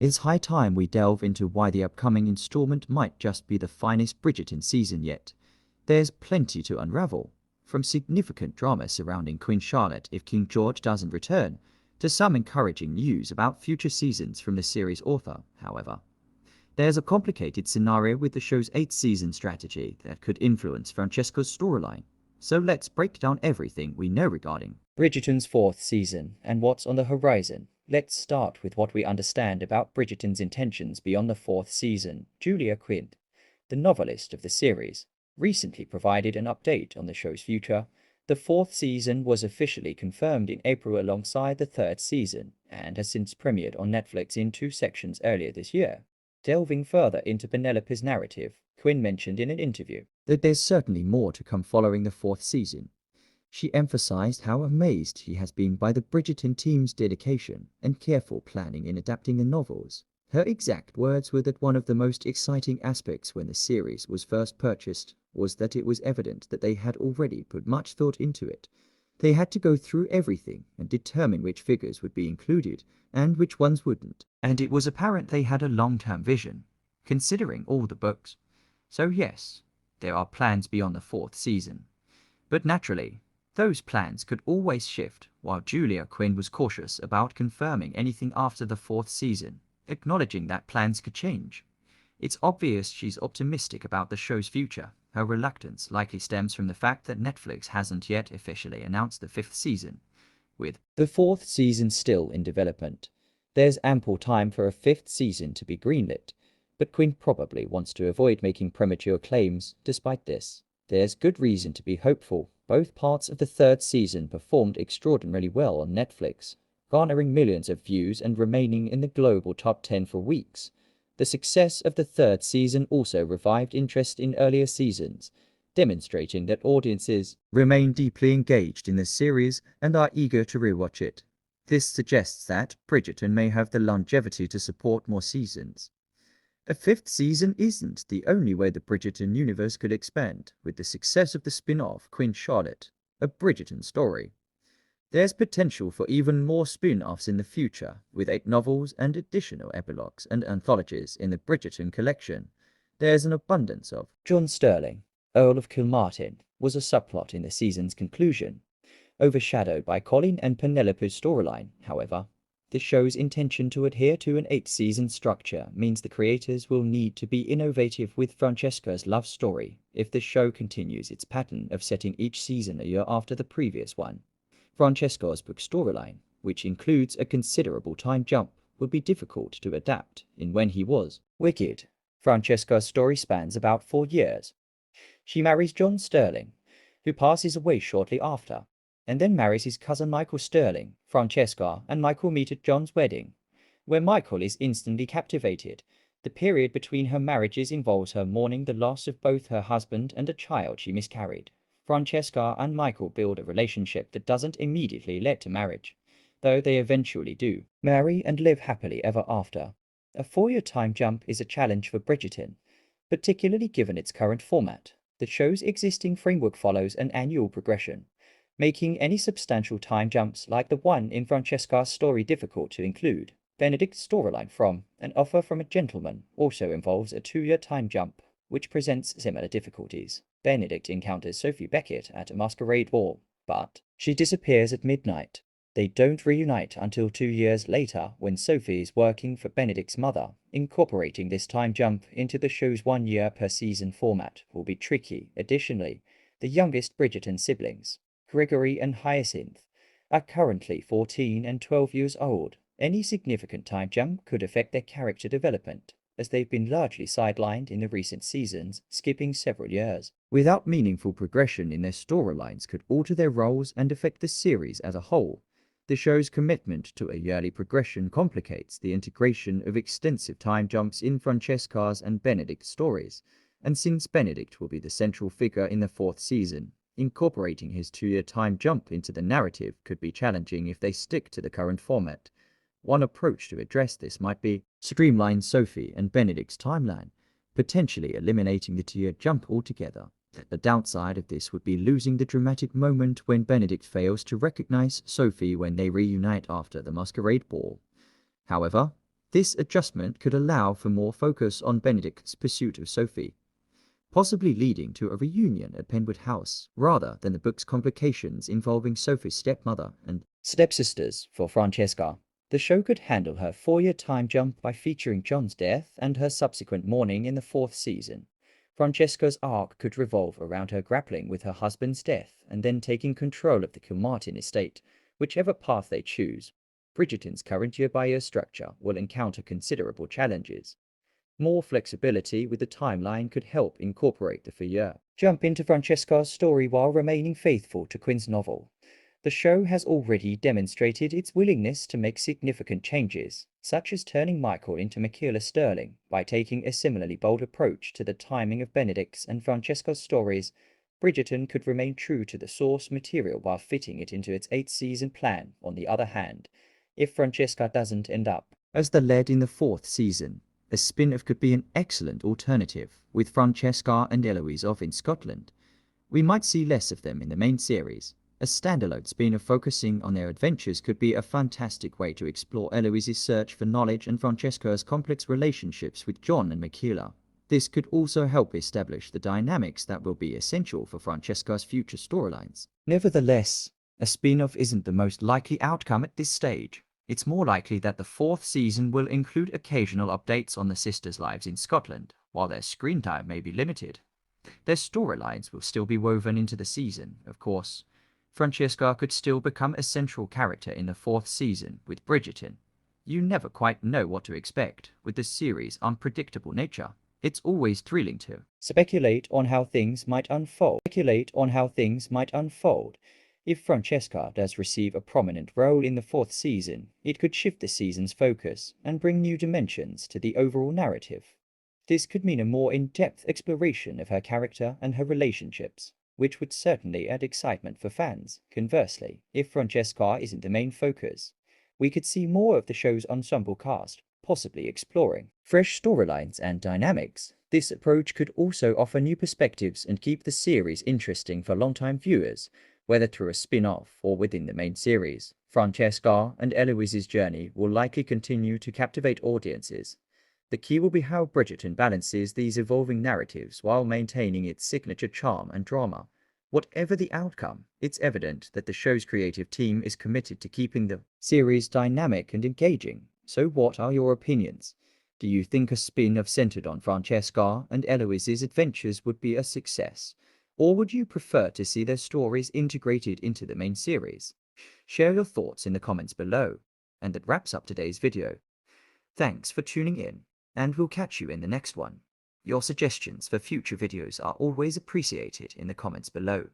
It's high time we delve into why the upcoming installment might just be the finest Bridgerton season yet. There's plenty to unravel, from significant drama surrounding Queen Charlotte if King George doesn't return, to some encouraging news about future seasons from the series author, however. There's a complicated scenario with the show's 8th-season strategy that could influence Francesca's storyline. So let's break down everything we know regarding Bridgerton's 4th season and what's on the horizon. Let's start with what we understand about Bridgerton's intentions beyond the 4th season. Julia Quinn, the novelist of the series, recently provided an update on the show's future. The 4th season was officially confirmed in April alongside the 3rd season and has since premiered on Netflix in 2 sections earlier this year. Delving further into Penelope's narrative, Quinn mentioned in an interview that there's certainly more to come following the 4th season. She emphasized how amazed she has been by the Bridgerton team's dedication and careful planning in adapting the novels. Her exact words were that one of the most exciting aspects when the series was first purchased was that it was evident that they had already put much thought into it. They had to go through everything and determine which figures would be included and which ones wouldn't. And it was apparent they had a long-term vision, considering all the books. So yes, there are plans beyond the 4th season. But naturally, those plans could always shift, while Julia Quinn was cautious about confirming anything after the 4th season, acknowledging that plans could change. It's obvious she's optimistic about the show's future. Her reluctance likely stems from the fact that Netflix hasn't yet officially announced the 5th season, with the 4th season still in development. There's ample time for a 5th season to be greenlit, but Quinn probably wants to avoid making premature claims. Despite this, there's good reason to be hopeful. Both parts of the 3rd season performed extraordinarily well on Netflix, garnering millions of views and remaining in the global top 10 for weeks. The success of the 3rd season also revived interest in earlier seasons, demonstrating that audiences remain deeply engaged in the series and are eager to rewatch it. This suggests that Bridgerton may have the longevity to support more seasons. A 5th season isn't the only way the Bridgerton universe could expand, with the success of the spin-off Queen Charlotte, a Bridgerton story. There's potential for even more spin-offs in the future, with 8 novels and additional epilogues and anthologies in the Bridgerton collection. There's an abundance of John Sterling, Earl of Kilmartin, was a subplot in the season's conclusion, overshadowed by Colin and Penelope's storyline, however. The show's intention to adhere to an 8-season structure means the creators will need to be innovative with Francesca's love story if the show continues its pattern of setting each season a year after the previous one. Francesca's book storyline, which includes a considerable time jump, would be difficult to adapt in When He Was Wicked. Francesca's story spans about 4 years. She marries John Sterling, who passes away shortly after, and then marries his cousin Michael Sterling. Francesca and Michael meet at John's wedding, where Michael is instantly captivated. The period between her marriages involves her mourning the loss of both her husband and a child she miscarried. Francesca and Michael build a relationship that doesn't immediately lead to marriage, though they eventually do marry and live happily ever after. A 4-year time jump is a challenge for Bridgerton, particularly given its current format. The show's existing framework follows an annual progression, making any substantial time jumps like the one in Francesca's story difficult to include. Benedict's storyline from An Offer from a Gentleman also involves a 2-year time jump, which presents similar difficulties. Benedict encounters Sophie Beckett at a masquerade ball, but she disappears at midnight. They don't reunite until 2 years later when Sophie is working for Benedict's mother. Incorporating this time jump into the show's 1 year per season format will be tricky. Additionally, the youngest Bridgerton siblings, Gregory and Hyacinth, are currently 14 and 12 years old. Any significant time jump could affect their character development, as they've been largely sidelined in the recent seasons, skipping several years. Without meaningful progression in their storylines could alter their roles and affect the series as a whole. The show's commitment to a yearly progression complicates the integration of extensive time jumps in Francesca's and Benedict's stories, and since Benedict will be the central figure in the 4th season, incorporating his 2-year time jump into the narrative could be challenging if they stick to the current format. One approach to address this might be streamline Sophie and Benedict's timeline, potentially eliminating the 2-year jump altogether. The downside of this would be losing the dramatic moment when Benedict fails to recognize Sophie when they reunite after the masquerade ball. However, This adjustment could allow for more focus on Benedict's pursuit of Sophie, possibly leading to a reunion at Penwood House, rather than the book's complications involving Sophie's stepmother and stepsisters for Francesca. The show could handle her 4-year time jump by featuring John's death and her subsequent mourning in the 4th season. Francesca's arc could revolve around her grappling with her husband's death and then taking control of the Kilmartin estate. Whichever path they choose, Bridgerton's current year-by-year structure will encounter considerable challenges. More flexibility with the timeline could help incorporate the 4-year jump into Francesca's story while remaining faithful to Quinn's novel. The show has already demonstrated its willingness to make significant changes, such as turning Michael into Michaela Sterling by taking a similarly bold approach to the timing of Benedict's and Francesca's stories. Bridgerton could remain true to the source material while fitting it into its 8-season plan. On the other hand, if Francesca doesn't end up as the lead in the 4th season, a spin-off could be an excellent alternative, with Francesca and Eloise off in Scotland. We might see less of them in the main series. A standalone spin-off focusing on their adventures could be a fantastic way to explore Eloise's search for knowledge and Francesca's complex relationships with John and Michaela. This could also help establish the dynamics that will be essential for Francesca's future storylines. Nevertheless, a spin-off isn't the most likely outcome at this stage. It's more likely that the 4th season will include occasional updates on the sisters' lives in Scotland, while their screen time may be limited. Their storylines will still be woven into the season, of course. Francesca could still become a central character in the 4th season with Bridgerton. You never quite know what to expect with the series' unpredictable nature. It's always thrilling to speculate on how things might unfold. If Francesca does receive a prominent role in the 4th season, it could shift the season's focus and bring new dimensions to the overall narrative. This could mean a more in-depth exploration of her character and her relationships, which would certainly add excitement for fans. Conversely, if Francesca isn't the main focus, we could see more of the show's ensemble cast, possibly exploring fresh storylines and dynamics. This approach could also offer new perspectives and keep the series interesting for longtime viewers, whether through a spin-off or within the main series. Francesca and Eloise's journey will likely continue to captivate audiences. The key will be how Bridgerton balances these evolving narratives while maintaining its signature charm and drama. Whatever the outcome, it's evident that the show's creative team is committed to keeping the series dynamic and engaging. So what are your opinions? Do you think a spin-off centered on Francesca and Eloise's adventures would be a success? Or would you prefer to see their stories integrated into the main series? Share your thoughts in the comments below. And that wraps up today's video. Thanks for tuning in, and we'll catch you in the next one. Your suggestions for future videos are always appreciated in the comments below.